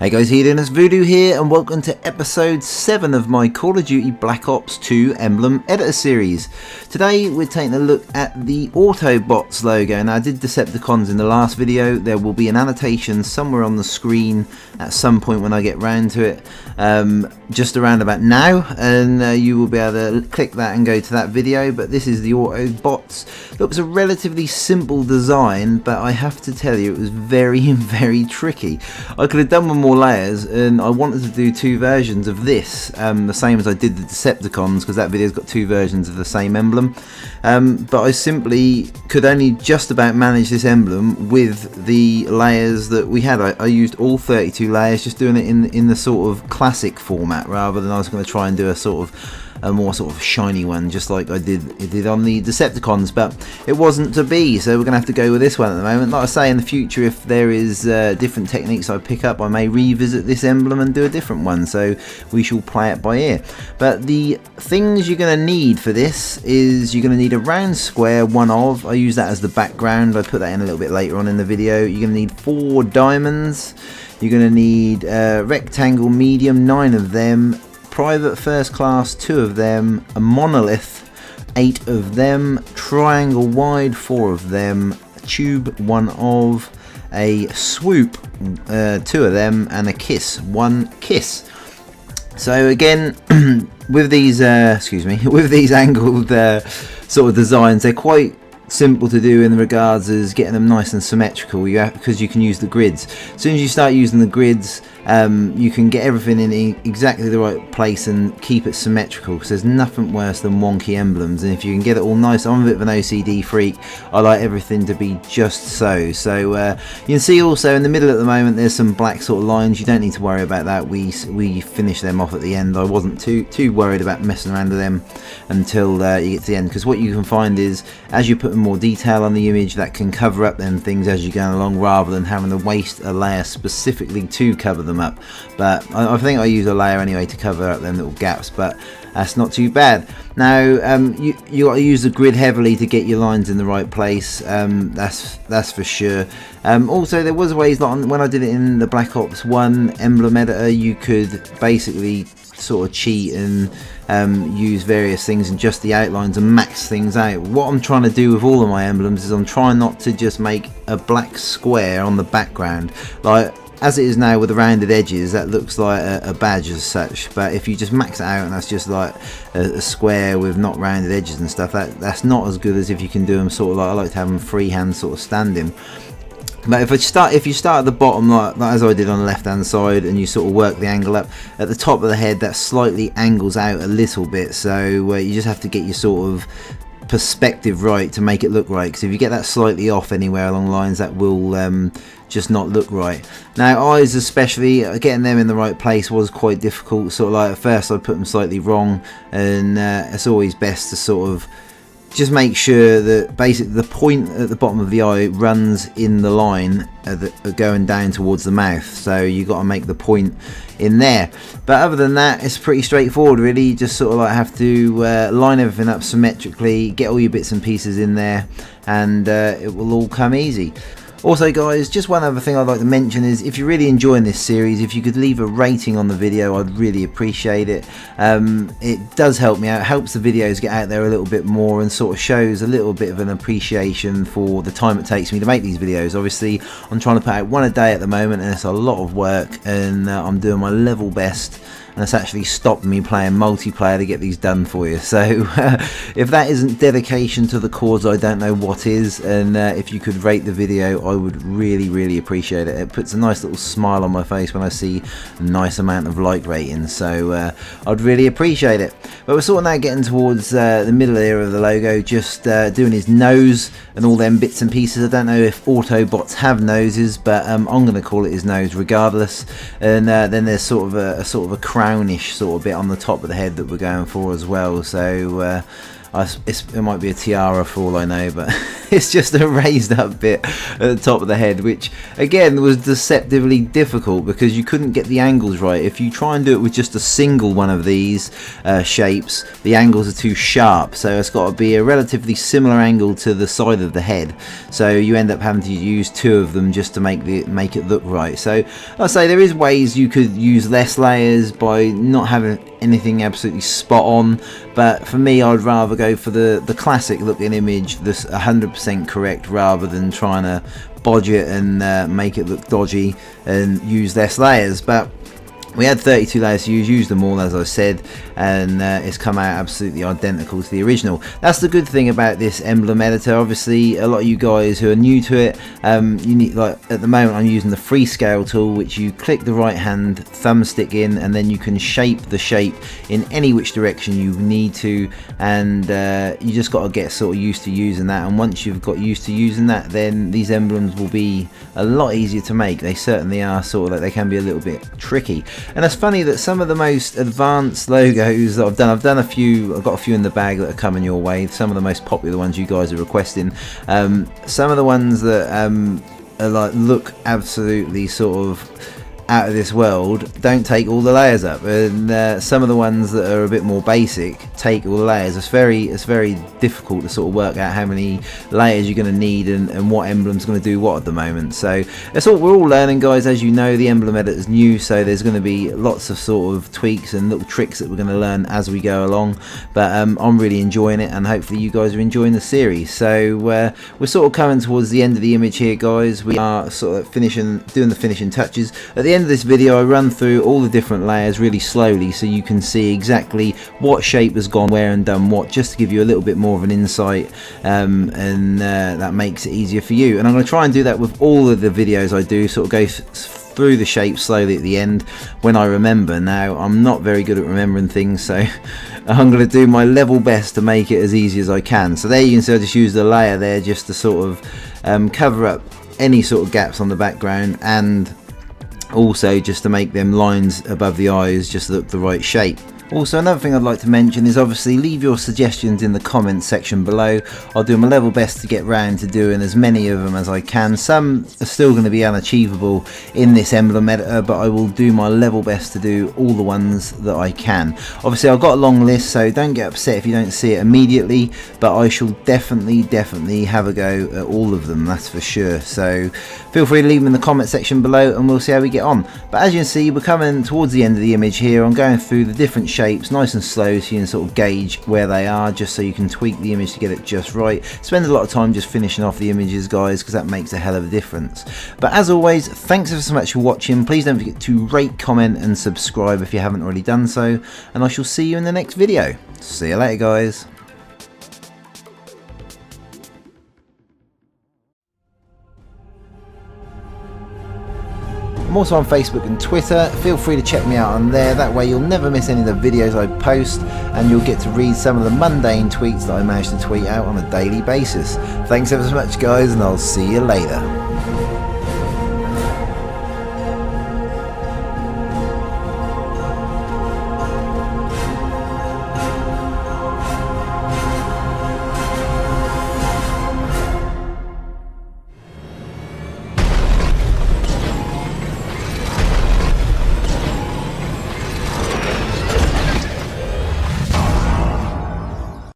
Hey guys, how you doing? It's Voodoo here and welcome to episode 7 of my Call of Duty Black Ops 2 Emblem editor series. Today we're taking a look at the Autobots logo. Now I did Decepticons in the last video. There will be an annotation somewhere on the screen at some point when I get round to it, just around about now, and you will be able to click that and go to that video. But this is the Autobots. It was a relatively simple design, but I have to tell you it was very tricky. I could have done with more layers, and I wanted to do two versions of this, the same as I did the Decepticons, because that video's got two versions of the same emblem, but I simply could only just about manage this emblem with the layers that we had. I used all 32 layers, just doing it in the sort of classic format, rather than I was going to try and do a more sort of shiny one, just like I did on the Decepticons, but it wasn't to be, so we're going to have to go with this one at the moment. Like I say, in the future, if there is different techniques I pick up, I may revisit this emblem and do a different one, so we shall play it by ear. But the things you're going to need for this is you're going to need a round square, one of, I use that as the background, I put that in a little bit later on in the video. You're going to need 4 diamonds, you're going to need rectangle medium, 9 of them, private first class, 2 of them, a monolith, 8 of them, triangle wide, 4 of them, tube, 1 of, a swoop, 2 of them, and a kiss, 1 kiss. So again, with these with these angled sort of designs, they're quite simple to do in regards as getting them nice and symmetrical, because you can use the grids. As soon as you start using the grids, you can get everything in exactly the right place and keep it symmetrical, because there's nothing worse than wonky emblems. And if you can get it all nice, I'm a bit of an OCD freak, I like everything to be just so. You can see also in the middle at the moment there's some black sort of lines. You don't need to worry about that, we finished them off at the end. I wasn't too worried about messing around with them until you get to the end, because what you can find is as you put more detail on the image, that can cover up them things as you're going along, rather than having to waste a layer specifically to cover them up. But I think I use a layer anyway to cover up them little gaps, but that's not too bad. Now you got to use the grid heavily to get your lines in the right place, that's for sure. Also, there was ways, like when I did it in the Black Ops 1 emblem editor, you could basically sort of cheat and use various things and just the outlines and max things out. What I'm trying to do with all of my emblems is I'm trying not to just make a black square on the background, like as it is now with the rounded edges. That looks like a badge as such, but if you just max it out and that's just like a square with not rounded edges and stuff, that's not as good as if you can do them sort of like, I like to have them freehand sort of standing. But if you start at the bottom, like as I did on the left hand side, and you sort of work the angle up at the top of the head, that slightly angles out a little bit, so you just have to get your sort of perspective right to make it look right, because if you get that slightly off anywhere along lines, that will just not look right. Now eyes especially, getting them in the right place was quite difficult. Sort of like at first I put them slightly wrong, and it's always best to sort of just make sure that basically the point at the bottom of the eye runs in the line going down towards the mouth, so you got to make the point in there. But other than that, it's pretty straightforward really. You just sort of like have to line everything up symmetrically, get all your bits and pieces in there, and it will all come easy. Also guys, just one other thing I'd like to mention is, if you're really enjoying this series, if you could leave a rating on the video, I'd really appreciate it. It does help me out, helps the videos get out there a little bit more, and sort of shows a little bit of an appreciation for the time it takes me to make these videos. Obviously I'm trying to put out one a day at the moment, and it's a lot of work, and I'm doing my level best, and it's actually stopped me playing multiplayer to get these done for you. So if that isn't dedication to the cause, I don't know what is. And if you could rate the video, I would really appreciate it. It puts a nice little smile on my face when I see a nice amount of like ratings, so I'd really appreciate it. But we're sort of now getting towards the middle area of the logo, just doing his nose and all them bits and pieces. I don't know if Autobots have noses, but I'm going to call it his nose regardless. And then there's sort of a crownish sort of bit on the top of the head that we're going for as well. So It might be a tiara for all I know, but it's just a raised up bit at the top of the head, which again was deceptively difficult because you couldn't get the angles right. If you try and do it with just a single one of these shapes, the angles are too sharp, so it's got to be a relatively similar angle to the side of the head, so you end up having to use two of them just to make it look right. So I say there is ways you could use less layers by not having anything absolutely spot on, but for me I'd rather go for the classic looking image that's 100% correct rather than trying to bodge it and make it look dodgy and use less layers. But we had 32 layers to use them all, as I said, and it's come out absolutely identical to the original. That's the good thing about this Emblem editor. Obviously, a lot of you guys who are new to it, you need, like at the moment I'm using the freescale tool, which you click the right hand thumbstick in and then you can shape the shape in any which direction you need to, and you just got to get sort of used to using that. And once you've got used to using that, then these emblems will be a lot easier to make. They certainly are sort of like, they can be a little bit tricky. And it's funny that some of the most advanced logos that I've got a few in the bag that are coming your way. Some of the most popular ones you guys are requesting. Some of the ones that are like look absolutely sort of out of this world don't take all the layers up, and some of the ones that are a bit more basic take all the layers. It's very difficult to sort of work out how many layers you're going to need and what emblem's going to do what at the moment. So that's all, we're all learning, guys. As you know, the emblem editor is new, so there's going to be lots of sort of tweaks and little tricks that we're going to learn as we go along, but I'm really enjoying it, and hopefully you guys are enjoying the series. So we're sort of coming towards the end of the image here, guys. We are sort of doing the finishing touches. At the end of this video I run through all the different layers really slowly so you can see exactly what shape has gone where and done what, just to give you a little bit more of an insight, and that makes it easier for you. And I'm going to try and do that with all of the videos I do, sort of go through the shape slowly at the end when I remember. Now I'm not very good at remembering things, so I'm going to do my level best to make it as easy as I can. So there you can see I just use the layer there just to sort of cover up any sort of gaps on the background, and also just to make them lines above the eyes just look the right shape. Also, another thing I'd like to mention is obviously leave your suggestions in the comments section below. I'll do my level best to get round to doing as many of them as I can. Some are still going to be unachievable in this emblem editor, but I will do my level best to do all the ones that I can. Obviously I've got a long list, so don't get upset if you don't see it immediately, but I shall definitely have a go at all of them, that's for sure. So feel free to leave them in the comment section below and we'll see how we get on. But as you can see, we're coming towards the end of the image here. I'm going through the different shapes nice and slow so you can sort of gauge where they are, just so you can tweak the image to get it just right. Spend a lot of time just finishing off the images, guys, because that makes a hell of a difference. But as always, thanks ever so much for watching. Please don't forget to rate, comment and subscribe if you haven't already done so, and I shall see you in the next video. See you later, guys. I'm also on Facebook and Twitter. Feel free to check me out on there. That way you'll never miss any of the videos I post, and you'll get to read some of the mundane tweets that I manage to tweet out on a daily basis. Thanks ever so much, guys, and I'll see you later.